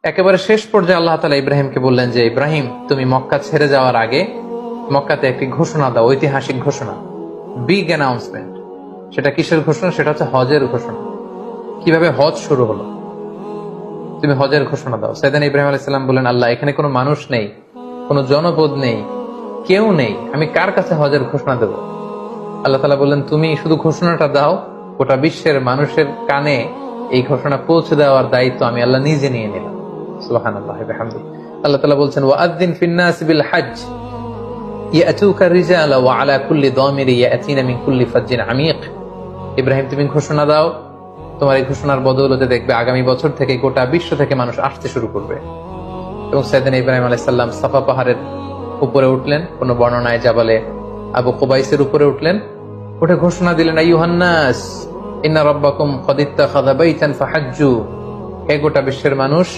একেবারে শেষ পর্যায়ে আল্লাহ তাআলা ইব্রাহিমকে বললেন যে, ইব্রাহিম, তুমি মক্কা ছেড়ে যাওয়ার আগে মক্কাতে একটি ঘোষণা দাও, ঐতিহাসিক ঘোষণা, বিগ অ্যানাউন্সমেন্ট। সেটা কিসের ঘোষণা? সেটা হচ্ছে হজের ঘোষণা। কিভাবে হজ শুরু হলো, তুমি হজের ঘোষণা দাও। সাইয়েদনা ইব্রাহিম আলাইহিস সালাম বলেন, আল্লাহ, এখানে কোনো মানুষ নেই, কোনো জনপদ নেই, কেউ নেই, আমি কার কাছে হজের ঘোষণা দেব? আল্লাহ তাআলা বললেন, তুমি শুধু ঘোষণাটা দাও, গোটা বিশ্বের মানুষের কানে এই ঘোষণা পৌঁছে দেওয়ার দায়িত্ব আমি আল্লাহ নিজে নিয়ে নিলাম। সুবহানাল্লাহ ওয়া বিহামদিহি। আল্লাহ তাআলা বলছেন, ওয়াআযযিন ফিন-নাস বিল হজ্জ ইয়াতুকা রিজালা ওয়া আলা কুল্লি দামিরি ইয়াতিনা মিন কুল্লি ফাজ্জিন আমিক। ইব্রাহিম, তুমি ঘোষণা দাও, তোমার এই ঘোষণার বদৌলতে দেখবে আগামী বছর থেকে গোটা বিশ্ব থেকে মানুষ আসতে শুরু করবে। এবং সাইয়েদনা ইব্রাহিম আলাইহিস সালাম সাফা পাহাড়ের উপরে উঠলেন, কোন বর্ণনায় জাবালে আবু কুবাইসের উপরে উঠলেন, উঠে ঘোষণা দিলেন, আইয়ুহান নাস ইন্না রাব্বাকুম ক্বাদ ইত্তাখাযা বাইতান ফাহাজ্জু। হে গোটা বিশ্বের মানুষ,